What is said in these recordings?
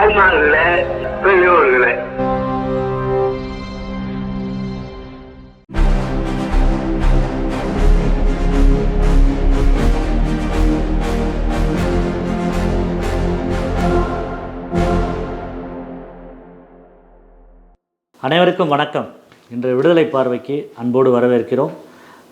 தாய்மார்கள, பெரியோர்கள, அனைவருக்கும் வணக்கம். இன்று விடுதலை பார்வைக்கு அன்போடு வரவேற்கிறோம்.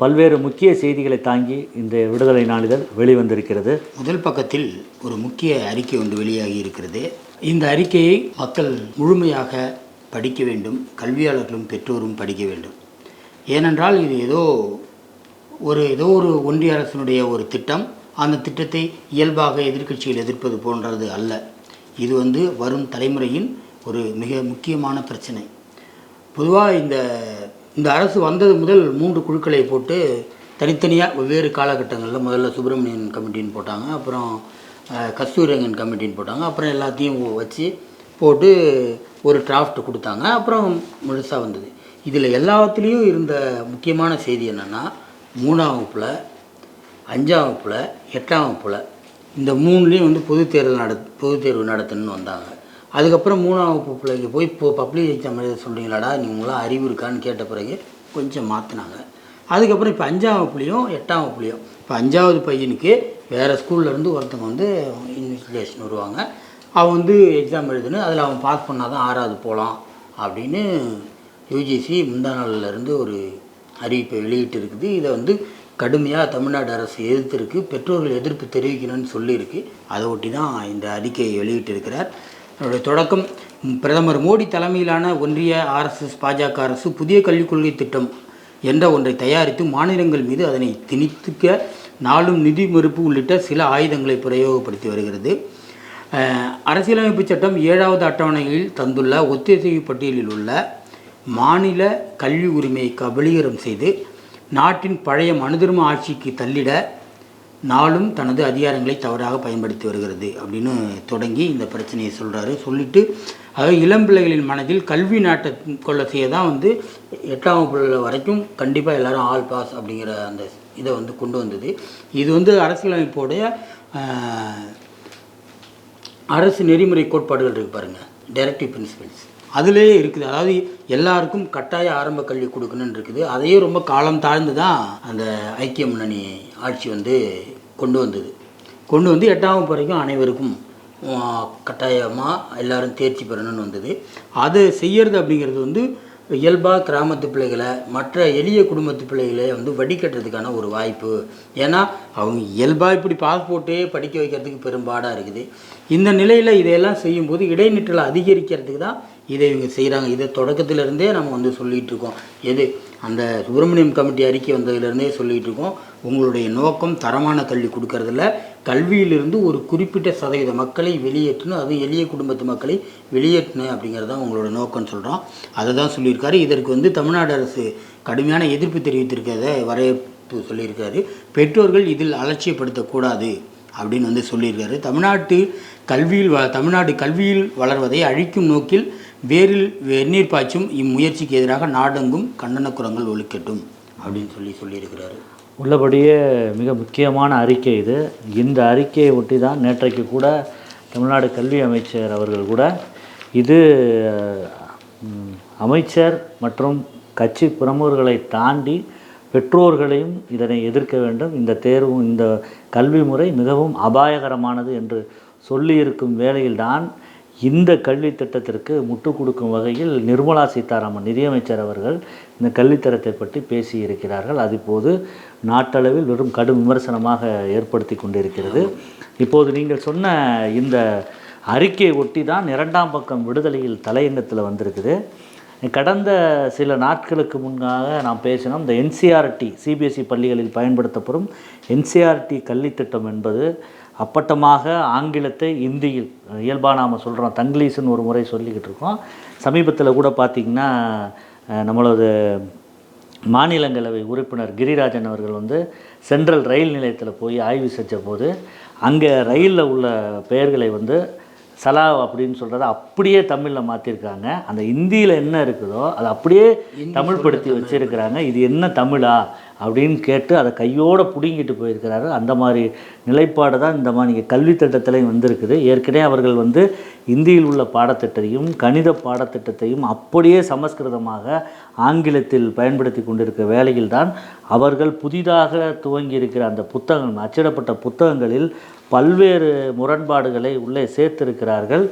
பல்வேறு முக்கிய செய்திகளை தாங்கி இந்த விடுதலை நாளிதழ் வெளிவந்திருக்கிறது. முதல் பக்கத்தில் ஒரு முக்கிய அறிக்கை ஒன்று வெளியாகி இருக்கிறது. இந்த அறிக்கையை மக்கள் முழுமையாக படிக்க வேண்டும், கல்வியாளர்களும் பெற்றோரும் படிக்க வேண்டும். ஏனென்றால் இது ஏதோ ஒரு ஒன்றிய அரசினுடைய ஒரு திட்டம். அந்த திட்டத்தை இயல்பாக எதிர்க்கட்சிகள் எதிர்ப்பது போன்றது அல்ல. இது வரும் தலைமுறையின் ஒரு மிக முக்கியமான பிரச்சனை. பொதுவாக இந்த அரசு வந்தது முதல் 3 குழுக்களை போட்டு தனித்தனியாக வெவ்வேறு காலகட்டங்களில் முதல்ல சுப்பிரமணியன் கமிட்டின்னு போட்டாங்க, அப்புறம் கஸ்தூரிரங்கன் கமிட்டின்னு போட்டாங்க, அப்புறம் எல்லாத்தையும் வச்சு போட்டு ஒரு டிராஃப்ட் கொடுத்தாங்க, அப்புறம் முழுசாக வந்தது. இதில் எல்லாத்துலேயும் இருந்த முக்கியமான செய்தி என்னென்னா, 3ஆம் வகுப்பில், 5ஆம் வகுப்பில், 8ஆம் வகுப்பில் இந்த 3லேயும் பொதுத் தேர்வு நடத்தணும்னு வந்தாங்க. அதுக்கப்புறம் 3ஆம் வகுப்பு பிள்ளைக்கு போய் பப்ளிக் எக்ஸாம் எழுத சொல்கிறீங்களாடா, நீங்களாம் அறிவு இருக்கான்னு கேட்ட பிறகு கொஞ்சம் மாற்றினாங்க. அதுக்கப்புறம் இப்போ 5ஆம் வகுப்புலேயும் 8ஆம் வகுப்புலேயும் இப்போ 5ஆவது பையனுக்கு வேறு ஸ்கூல்லேருந்து ஒருத்தவங்க இன்விஜிலேஷன் வருவாங்க. அவன் எக்ஸாம் எழுதுன்னு அதில் அவன் பாஸ் பண்ணால் தான் 6ஆவது போகலாம் அப்படின்னு யூஜிசி முந்தா நாள்லேருந்து ஒரு அறிவிப்பை வெளியிட்டு இருக்குது. இதை கடுமையாக தமிழ்நாடு அரசு எதிர்த்திருக்கு, பெற்றோர்கள் எதிர்ப்பு தெரிவிக்கணும்னு சொல்லியிருக்கு. அதை ஒட்டி தான் இந்த அறிக்கையை வெளியிட்டிருக்கிறார். அதனுடைய தொடக்கம், பிரதமர் மோடி தலைமையிலான ஒன்றிய RSS பாஜக அரசு புதிய கல்விக் கொள்கை திட்டம் என்ற ஒன்றை தயாரித்து மாநிலங்கள் மீது அதனை திணித்துக்க நாளும் நிதி மறுப்பு உள்ளிட்ட சில ஆயுதங்களை பிரயோகப்படுத்தி வருகிறது. அரசியலமைப்பு சட்டம் 7வது அட்டவணையில் தந்துள்ள ஒத்திசைவு பட்டியலில் உள்ள மாநில கல்வி உரிமையை கபலீகரம் செய்து நாட்டின் பழைய மனுதர்ம ஆட்சிக்கு தள்ளிட நாளும் தனது அதிகாரங்களை தவறாக பயன்படுத்தி வருகிறது அப்படின்னு தொடங்கி இந்த பிரச்சனையை சொல்லிட்டு, அதாவது இளம் பிள்ளைகளின் மனதில் கல்வி நாட்டை கொள்ள செய்ய தான் 8ஆம் வகுப்பு வரைக்கும் கண்டிப்பாக எல்லோரும் ஆல் பாஸ் அப்படிங்கிற அந்த இதை கொண்டு வந்தது. இது அரசியலமைப்போடைய அரசு நெறிமுறை கோட்பாடுகள் இருக்கு பாருங்கள், டைரக்டிவ் பிரின்சிபல்ஸ், அதிலே இருக்குது. அதாவது எல்லாருக்கும் கட்டாய ஆரம்ப கல்வி கொடுக்கணுன்னு இருக்குது. அதையே ரொம்ப காலம் தாழ்ந்து தான் அந்த ஐக்கிய முன்னணி ஆட்சி கொண்டு வந்து 8ஆம் வகுப்பு வரைக்கும் அனைவருக்கும் கட்டாயமாக எல்லோரும் தேர்ச்சி பெறணும்னு வந்தது. அதை செய்யறது அப்படிங்கிறது இயல்பாக கிராமத்து பிள்ளைகளை, மற்ற எளிய குடும்பத்து பிள்ளைகளை வடிகட்டுறதுக்கான ஒரு வாய்ப்பு. ஏன்னா அவங்க இயல்பாக இப்படி பாஸ்போர்ட்டே படிக்க வைக்கிறதுக்கு பெரும்பாடாக இருக்குது. இந்த நிலையில் இதையெல்லாம் செய்யும்போது இடைநிற்றலை அதிகரிக்கிறதுக்கு தான் இதை இவங்க செய்கிறாங்க. இதை தொடக்கத்திலேருந்தே நம்ம சொல்லிகிட்டு இருக்கோம். அந்த சுப்பிரமணியம் கமிட்டி அறிக்கை வந்ததுலேருந்தே சொல்லிகிட்டு இருக்கோம். உங்களுடைய நோக்கம் தரமான கல்வி கொடுக்கறதில்ல, கல்வியிலிருந்து ஒரு குறிப்பிட்ட சதவீத மக்களை வெளியேற்றணும், அது எளிய குடும்பத்து மக்களை வெளியேற்றணும் அப்படிங்கிறது தான் உங்களோட நோக்கம்னு சொல்கிறோம். அதை தான் சொல்லியிருக்காரு. இதற்கு தமிழ்நாடு அரசு கடுமையான எதிர்ப்பு தெரிவித்திருக்கிறத வரவேற்பு சொல்லியிருக்காரு. பெற்றோர்கள் இதில் அலட்சியப்படுத்தக்கூடாது அப்படின்னு சொல்லியிருக்காரு. தமிழ்நாடு கல்வியில் வளர்வதை அழிக்கும் நோக்கில் வேரில் வெந்நீர் பாய்ச்சும் இம்முயற்சிக்கு எதிராக நாடெங்கும் கண்டன குரங்கள் ஒலிக்கட்டும் அப்படின்னு சொல்லியிருக்கிறாரு. உள்ளபடியே மிக முக்கியமான அறிக்கை இது. இந்த அறிக்கையை ஒட்டி தான் நேற்றைக்கு கூட தமிழ்நாடு கல்வி அமைச்சர் அவர்கள் கூட இது அமைச்சர் மற்றும் கட்சி பிரமுகர்களை தாண்டி பெற்றோர்களையும் இதனை எதிர்க்க வேண்டும், இந்த கல்வி முறை மிகவும் அபாயகரமானது என்று சொல்லியிருக்கும் வேளையில்தான் இந்த கல்வி திட்டத்திற்கு முட்டு கொடுக்கும் வகையில் நிர்மலா சீதாராமன் நிதியமைச்சர் அவர்கள் இந்த கல்வித்தரத்தை பற்றி பேசியிருக்கிறார்கள். அது இப்போது நாட்டளவில் வெறும் கடும் விமர்சனமாக ஏற்படுத்தி கொண்டிருக்கிறது. இப்போது நீங்கள் சொன்ன இந்த அறிக்கையை ஒட்டி தான் 2ஆம் பக்கம் விடுதலையில் தலையங்கத்தில் வந்திருக்குது. கடந்த சில நாட்களுக்கு முன்னாக நாம் பேசினோம், இந்த NCERT CBSE பள்ளிகளில் பயன்படுத்தப்படும் NCERT கல்வித்திட்டம் என்பது அப்பட்டமாக ஆங்கிலத்தை இந்தியில் இயல்பாக நாம் சொல்கிறோம், தங்கிலீஷ்னு ஒரு முறை சொல்லிக்கிட்டு இருக்கோம். சமீபத்தில் கூட பார்த்திங்கன்னா நம்மளது மாநிலங்களவை உறுப்பினர் கிரிராஜன் அவர்கள் சென்ட்ரல் ரயில் நிலையத்தில் போய் ஆய்வு செஞ்ச போது அங்கே ரயிலில் உள்ள பெயர்களை சலாவ் அப்படின்னு சொல்கிறத அப்படியே தமிழில் மாற்றிருக்காங்க. அந்த ஹிந்தியில் என்ன இருக்குதோ அதை அப்படியே தமிழ்படுத்தி வச்சுருக்கிறாங்க. இது என்ன தமிழா அப்படின்னு கேட்டு அதை கையோடு பிடுங்கிட்டு போயிருக்கிறாரு. அந்த மாதிரி நிலைப்பாடு தான் இந்த மாதிரி கல்வித்திட்டத்திலையும் வந்திருக்குது. ஏற்கனவே அவர்கள் இந்தியில் உள்ள பாடத்திட்டத்தையும் கணித பாடத்திட்டத்தையும் அப்படியே சமஸ்கிருதமாக ஆங்கிலத்தில் பயன்படுத்தி கொண்டிருக்கிற வேளையில்தான் அவர்கள் புதிதாக துவங்கியிருக்கிற அந்த புத்தகங்கள், அச்சிடப்பட்ட புத்தகங்களில் பல்வேறு முரண்பாடுகளை உள்ளே சேர்த்திருக்கிறார்கள்.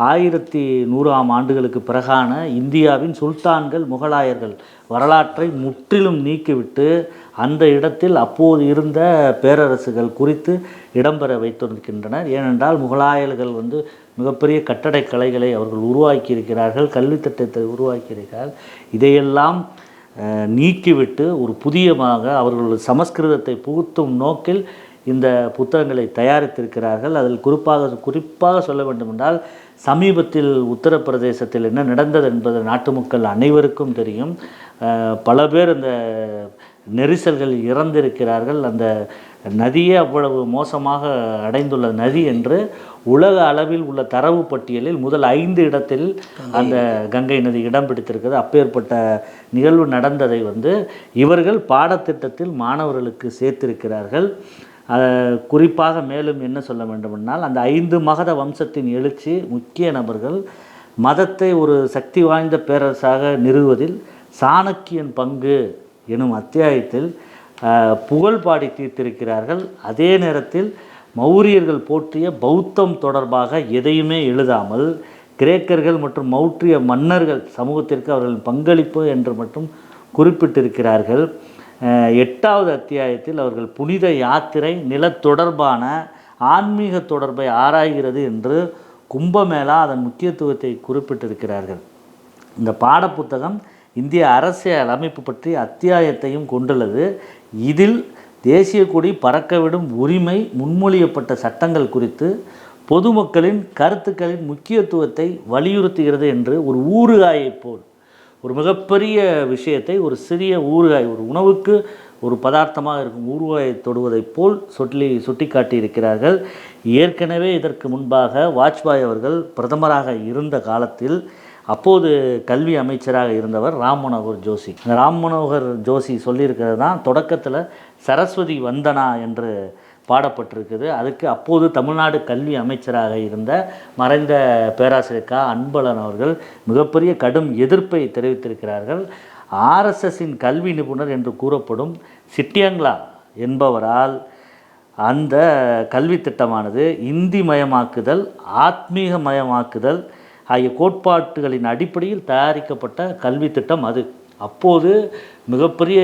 1100ஆம் ஆண்டுகளுக்கு பிறகான இந்தியாவின் சுல்தான்கள் முகலாயர்கள் வரலாற்றை முற்றிலும் நீக்கிவிட்டு அந்த இடத்தில் அப்போது இருந்த பேரரசுகள் குறித்து இடம்பெற வைத்திருக்கின்றனர். ஏனென்றால் முகலாயர்கள் மிகப்பெரிய கட்டடக்கலைகளை அவர்கள் உருவாக்கியிருக்கிறார்கள், கல்வித்திட்டத்தை உருவாக்கியிருக்கிறார்கள். இதையெல்லாம் நீக்கிவிட்டு ஒரு புதியமாக அவர்கள் சமஸ்கிருதத்தை புகுத்தும் நோக்கில் இந்த புத்தகங்களை தயாரித்திருக்கிறார்கள். அதில் குறிப்பாக சொல்ல வேண்டுமென்றால் சமீபத்தில் உத்தரப்பிரதேசத்தில் என்ன நடந்தது என்பது நாட்டு மக்கள் அனைவருக்கும் தெரியும். பல பேர் அந்த நெரிசல்களில் இறந்திருக்கிறார்கள். அந்த நதியே அவ்வளவு மோசமாக அடைந்துள்ள நதி என்று உலக அளவில் உள்ள தரவு பட்டியலில் முதல் 5 இடத்தில் அந்த கங்கை நதி இடம் பிடித்திருக்கிறது. அப்பேற்பட்ட நிகழ்வு நடந்ததை இவர்கள் பாடத்திட்டத்தில் மாணவர்களுக்கு சேர்த்திருக்கிறார்கள். குறிப்பாக மேலும் என்ன சொல்ல வேண்டுமென்றால் அந்த 5 மகத வம்சத்தின் எழுச்சி முக்கிய நபர்கள் மதத்தை ஒரு சக்தி வாய்ந்த பேரரசாக நிறுவுவதில் சாணக்கியன் பங்கு எனும் அத்தியாயத்தில் புகழ் பாடி தீர்த்திருக்கிறார்கள். அதே நேரத்தில் மௌரியர்கள் போற்றிய பௌத்தம் தொடர்பாக எதையுமே எழுதாமல் கிரேக்கர்கள் மற்றும் மௌரிய மன்னர்கள் சமூகத்திற்கு அவர்களின் பங்களிப்பு என்று மட்டும் குறிப்பிட்டிருக்கிறார்கள். 8வது அத்தியாயத்தில் அவர்கள் புனித யாத்திரை நில தொடர்பான ஆன்மீக தொடர்பை ஆராய்கிறது என்று கும்பமேளா அதன் முக்கியத்துவத்தை குறிப்பிட்டிருக்கிறார்கள். இந்த பாடப்புத்தகம் இந்திய அரசியல் அமைப்பு பற்றி அத்தியாயத்தையும் கொண்டுள்ளது. இதில் தேசிய கொடி பறக்கவிடும் உரிமை, முன்மொழியப்பட்ட சட்டங்கள் குறித்து பொதுமக்களின் கருத்துக்களின் முக்கியத்துவத்தை வலியுறுத்துகிறது என்று ஒரு ஊறுகாயை போல் ஒரு மிகப்பெரிய விஷயத்தை ஒரு சிறிய ஊறுகாய், ஒரு உணவுக்கு ஒரு பதார்த்தமாக இருக்கும் ஊறுகாயை தொடுவதைப் போல் சுட்டி காட்டியிருக்கிறார்கள். ஏற்கனவே இதற்கு முன்பாக வாஜ்பாய் அவர்கள் பிரதமராக இருந்த காலத்தில் அப்போது கல்வி அமைச்சராக இருந்தவர் ராம் மனோகர் ஜோஷி. அந்த ராம் மனோகர் ஜோஷி சொல்லியிருக்கிறது தான் தொடக்கத்தில் சரஸ்வதி வந்தனா என்று பாடப்பட்டிருக்குது. அதுக்கு அப்போது தமிழ்நாடு கல்வி அமைச்சராக இருந்த மறைந்த பேராசிரியர் க. அன்பழகன் அவர்கள் மிகப்பெரிய கடும் எதிர்ப்பை தெரிவித்திருக்கிறார்கள். ஆர்எஸ்எஸின் கல்வி நிபுணர் என்று கூறப்படும் சிட்டியங்லா என்பவரால் அந்த கல்வி திட்டமானது இந்தி மயமாக்குதல், ஆத்மீக மயமாக்குதல் ஆகிய கோட்பாட்டுகளின் அடிப்படையில் தயாரிக்கப்பட்ட கல்வி திட்டம் அது. அப்போது மிகப்பெரிய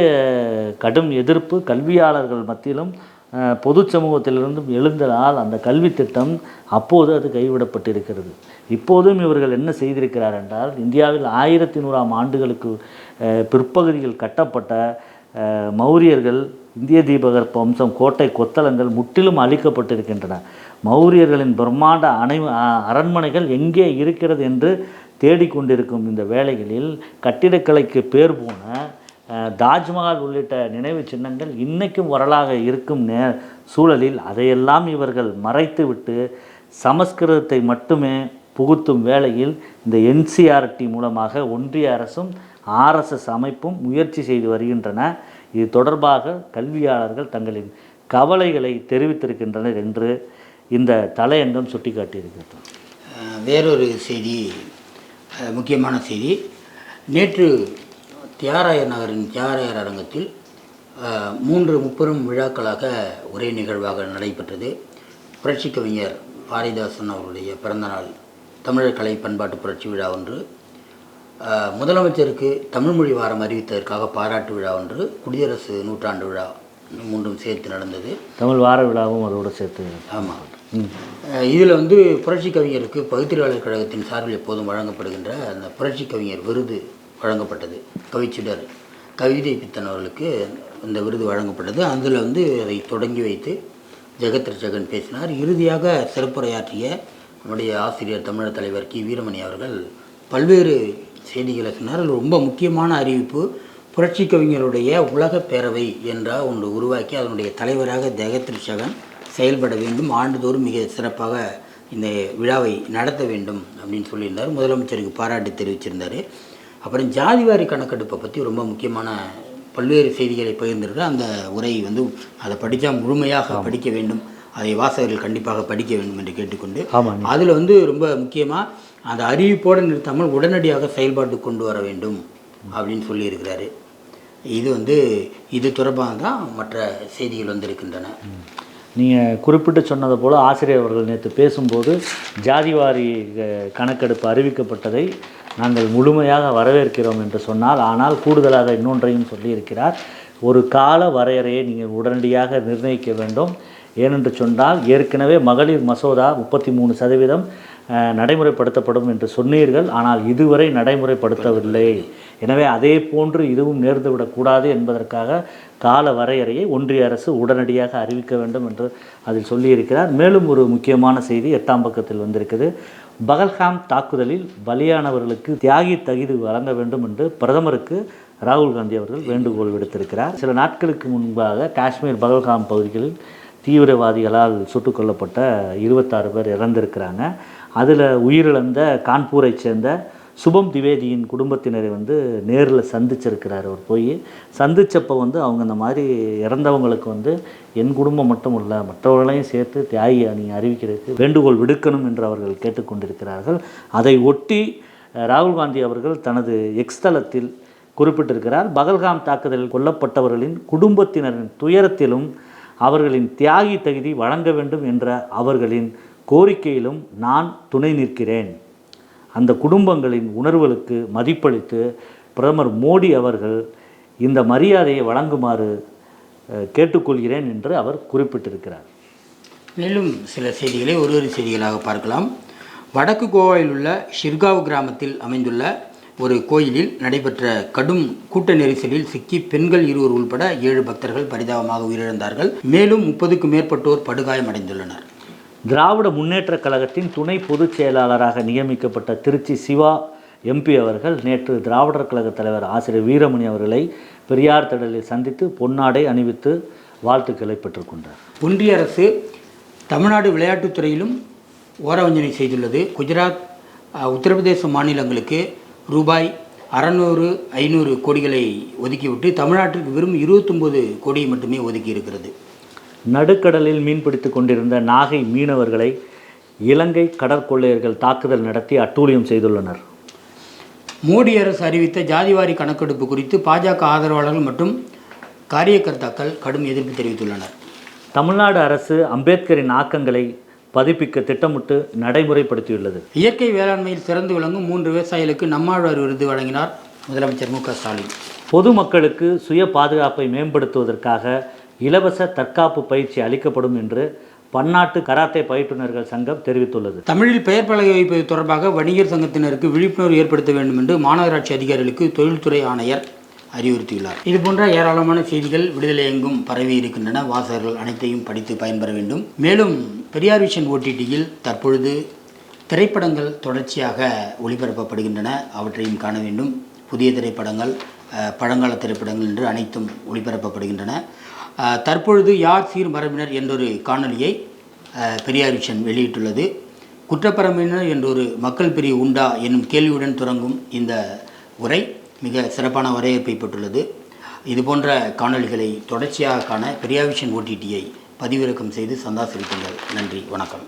கடும் எதிர்ப்பு கல்வியாளர்கள் மத்தியிலும் பொது சமூகத்திலிருந்தும் எழுந்ததால் அந்த கல்வி திட்டம் அப்போது அது கைவிடப்பட்டிருக்கிறது. இப்போதும் இவர்கள் என்ன செய்திருக்கிறார் என்றால் இந்தியாவில் 1100ஆம் ஆண்டுகளுக்கு பிற்பகுதியில் கட்டப்பட்ட மௌரியர்கள், இந்திய தீபகற்ப வம்சம், கோட்டை கொத்தளங்கள் முற்றிலும் அழிக்கப்பட்டிருக்கின்றன. மௌரியர்களின் பிரம்மாண்ட அரண்மனைகள் எங்கே இருக்கிறது என்று தேடிக்கொண்டிருக்கும் இந்த வேளைகளில் கட்டிடக்கலைக்கு பேர் போன தாஜ்மஹால் உள்ளிட்ட நினைவு சின்னங்கள் இன்றைக்கும் வரலாக இருக்கும் சூழலில் அதையெல்லாம் இவர்கள் மறைத்துவிட்டு சமஸ்கிருதத்தை மட்டுமே புகுத்தும் வேளையில் இந்த NCERT மூலமாக ஒன்றிய அரசும் RSS அமைப்பும் முயற்சி செய்து வருகின்றன. இது தொடர்பாக கல்வியாளர்கள் தங்களின் கவலைகளை தெரிவித்திருக்கின்றனர் என்று இந்த தலையங்கம் சுட்டிக்காட்டியிருக்கிறது. வேறொரு செய்தி, முக்கியமான செய்தி. நேற்று தியாகராயர் நகரின் தியாகராயர் அரங்கத்தில் 3 முப்பெரும் விழாக்களாக ஒரே நிகழ்வாக நடைபெற்றது. புரட்சி கவிஞர் பாரதிதாசன் அவருடைய பிறந்தநாள் தமிழர் கலை பண்பாட்டு புரட்சி விழா ஒன்று, முதலமைச்சருக்கு தமிழ்மொழி வாரம் அறிவித்ததற்காக பாராட்டு விழா ஒன்று, குடியரசு நூற்றாண்டு விழா 3ம் சேர்த்து நடந்தது. தமிழ் வார விழாவும் அதோடு சேர்த்து. ஆமாம். இதில் புரட்சி கவிஞருக்கு பகுத்தறிவாளர் கழகத்தின் சார்பில் எப்போதும் வழங்கப்படுகின்ற அந்த புரட்சி கவிஞர் விருது வழங்கப்பட்டது. கவிச்சுடர் கவிதை பித்தன் அவர்களுக்கு இந்த விருது வழங்கப்பட்டது. அதில் அதை தொடங்கி வைத்து ஜெகத் ஜெகன் பேசினார். இறுதியாக சிறப்புரையாற்றிய நம்முடைய ஆசிரியர் தமிழர் தலைவர் கி. வீரமணி அவர்கள் பல்வேறு செய்திகளை சொன்னார். ரொம்ப முக்கியமான அறிவிப்பு, புரட்சி கவிஞருடைய உலக பேரவை என்ற ஒன்று உருவாக்கி அதனுடைய தலைவராக ஜெகத் ஜெகன் செயல்பட வேண்டும், ஆண்டுதோறும் மிக சிறப்பாக இந்த விழாவை நடத்த வேண்டும் அப்படின்னு சொல்லியிருந்தார். முதலமைச்சருக்கு பாராட்டு தெரிவிச்சிருந்தார். அப்புறம் ஜாதிவாரி கணக்கெடுப்பை பற்றி ரொம்ப முக்கியமான பல்வேறு செய்திகளை பகிர்ந்திருக்கிற அந்த உரை வந்து அதை படித்தா முழுமையாக படிக்க வேண்டும், அதை வாசகர்கள் கண்டிப்பாக படிக்க வேண்டும் என்று கேட்டுக்கொண்டு, அதில் வந்து ரொம்ப முக்கியமாக அந்த அறிவிப்போடு நிறுத்தாமல் உடனடியாக செயல்பாட்டு கொண்டு வர வேண்டும் அப்படின்னு சொல்லியிருக்கிறாரு. இது வந்து இது தொடர்பாக தான் மற்ற செய்திகள் வந்திருக்கின்றன. நீங்கள் குறிப்பிட்டு சொன்னது போல் ஆசிரியர் அவர்கள் நேற்று பேசும்போது ஜாதிவாரி கணக்கெடுப்பு அறிவிக்கப்பட்டதை நாங்கள் முழுமையாக வரவேற்கிறோம் என்று சொன்னால், ஆனால் கூடுதலாக இன்னொன்றையும் சொல்லியிருக்கிறார். ஒரு கால வரையறையை நீங்கள் உடனடியாக நிர்ணயிக்க வேண்டும். ஏனென்று சொன்னால் ஏற்கனவே மகளிர் மசோதா 33% நடைமுறைப்படுத்தப்படும் என்று சொன்னீர்கள், ஆனால் இதுவரை நடைமுறைப்படுத்தவில்லை. எனவே அதே போன்று இதுவும் நேர்ந்துவிடக்கூடாது என்பதற்காக கால வரையறையை ஒன்றிய அரசு உடனடியாக அறிவிக்க வேண்டும் என்று அதில் சொல்லியிருக்கிறார். மேலும் ஒரு முக்கியமான செய்தி 8ஆம் பக்கத்தில் வந்திருக்குது. பகல்காம் தாக்குதலில் பலியானவர்களுக்கு தியாகி தகுதி வழங்க வேண்டும் என்று பிரதமருக்கு ராகுல் காந்தி அவர்கள் வேண்டுகோள் விடுத்திருக்கிறார். சில நாட்களுக்கு முன்பாக காஷ்மீர் பகல்காம் பகுதிகளில் தீவிரவாதிகளால் சுட்டுக் கொல்லப்பட்ட 26 பேர் இறந்திருக்கிறாங்க. அதில் உயிரிழந்த கான்பூரை சேர்ந்த சுபம் திவேதியின் குடும்பத்தினரை வந்து நேரில் சந்திச்சிருக்கிறார். அவர் போய் சந்தித்தப்போ வந்து அவங்க இந்த மாதிரி இறந்தவங்களுக்கு வந்து என் குடும்பம் மட்டும் இல்லை, மற்றவர்களையும் சேர்த்து தியாகியை நீங்கள் அறிவிக்கிறதுக்கு வேண்டுகோள் விடுக்கணும் என்று அவர்கள் கேட்டுக்கொண்டிருக்கிறார்கள். அதை ஒட்டி ராகுல் காந்தி அவர்கள் தனது எக்ஸ் தளத்தில் குறிப்பிட்டிருக்கிறார். பகல்காம் தாக்குதலில் கொல்லப்பட்டவர்களின் குடும்பத்தினரின் துயரத்திலும் அவர்களின் தியாகி தகுதி வழங்க வேண்டும் என்ற அவர்களின் கோரிக்கையிலும் நான் துணை நிற்கிறேன். அந்த குடும்பங்களின் உணர்வுகளுக்கு மதிப்பளித்து பிரதமர் மோடி அவர்கள் இந்த மரியாதையை வழங்குமாறு கேட்டுக்கொள்கிறேன் என்று அவர் குறிப்பிட்டிருக்கிறார். மேலும் சில செய்திகளை ஒரு செய்திகளாக பார்க்கலாம். வடக்கு கோவாவில் உள்ள ஷிர்காவ் கிராமத்தில் அமைந்துள்ள ஒரு கோயிலில் நடைபெற்ற கடும் கூட்ட நெரிசலில் சிக்கி பெண்கள் 20 உள்பட 7 பக்தர்கள் பரிதாபமாக உயிரிழந்தார்கள். மேலும் 30க்கும் மேற்பட்டோர் படுகாயமடைந்துள்ளனர். திராவிட முன்னேற்றக் கழகத்தின் துணை பொதுச் செயலாளராக நியமிக்கப்பட்ட திருச்சி சிவா எம்பி அவர்கள் நேற்று திராவிடர் கழக தலைவர் ஆசிரியர் வீரமணி அவர்களை பெரியார் திடலில் சந்தித்து பொன்னாடை அணிவித்து வாழ்த்துக்களை பெற்றுக்கொண்டார். ஒன்றிய அரசு தமிழ்நாடு விளையாட்டுத்துறையிலும் ஓரவஞ்சனை செய்துள்ளது. குஜராத், உத்தரப்பிரதேச மாநிலங்களுக்கு ரூபாய் 600, 500 கோடிகளை ஒதுக்கிவிட்டு தமிழ்நாட்டிற்கு வெறும் 29 கோடியை மட்டுமே ஒதுக்கி இருக்கிறது. நடுக்கடலில் மீன்பிடித்து கொண்டிருந்த நாகை மீனவர்களை இலங்கை கடற்கொள்ளையர்கள் தாக்குதல் நடத்தி அட்டூழியம் செய்துள்ளனர். மோடி அரசு அறிவித்த ஜாதிவாரி கணக்கெடுப்பு குறித்து பாஜக ஆதரவாளர்கள் மற்றும் காரியகர்த்தாக்கள் கடும் எதிர்ப்பு தெரிவித்துள்ளனர். தமிழ்நாடு அரசு அம்பேத்கரின் ஆக்கங்களை பதிப்பிக்க திட்டமிட்டு நடைமுறைப்படுத்தியுள்ளது. இயற்கை வேளாண்மையில் சிறந்து விளங்கும் 3 விவசாயிகளுக்கு நம்மாழ்வார் விருது வழங்கினார் முதலமைச்சர் மு க ஸ்டாலின். பொதுமக்களுக்கு சுய பாதுகாப்பை மேம்படுத்துவதற்காக இலவச தற்காப்பு பயிற்சி அளிக்கப்படும் என்று பன்னாட்டு கராத்தே பயிற்றுநர்கள் சங்கம் தெரிவித்துள்ளது. தமிழில் பெயர் பலகை வைப்பது தொடர்பாக வணிகர் சங்கத்தினருக்கு விழிப்புணர்வு ஏற்படுத்த வேண்டும் என்று மாநகராட்சி அதிகாரிகளுக்கு தொழில்துறை ஆணையர் அறிவுறுத்தியுள்ளார். இதுபோன்ற ஏராளமான செய்திகள் விடுதலை எங்கும் பரவி இருக்கின்றன. வாசகர்கள் அனைத்தையும் படித்து பயன்பெற வேண்டும். மேலும் பெரியார் விஷன் OTTயில் தற்பொழுது திரைப்படங்கள் தொடர்ச்சியாக ஒளிபரப்பப்படுகின்றன. அவற்றையும் காண வேண்டும். புதிய திரைப்படங்கள், பழங்கால திரைப்படங்கள் என்று அனைத்தும் ஒளிபரப்பப்படுகின்றன. தற்பொழுது யார் சீர் மரபினர் என்றொரு காணொலியை பெரியார் விஷன் வெளியிட்டுள்ளது. குற்றப்பரம்பினர் என்றொரு மக்கள் பிரிவு உண்டா என்னும் கேள்வியுடன் தொடங்கும் இந்த உரை மிக சிறப்பான வரவேற்பை பெற்றுள்ளது. இதுபோன்ற காணொலிகளை தொடர்ச்சியாக காண பெரியார் விஷன் OTTயை பதிவிறக்கம் செய்து சந்தா செலுத்துங்கள். நன்றி, வணக்கம்.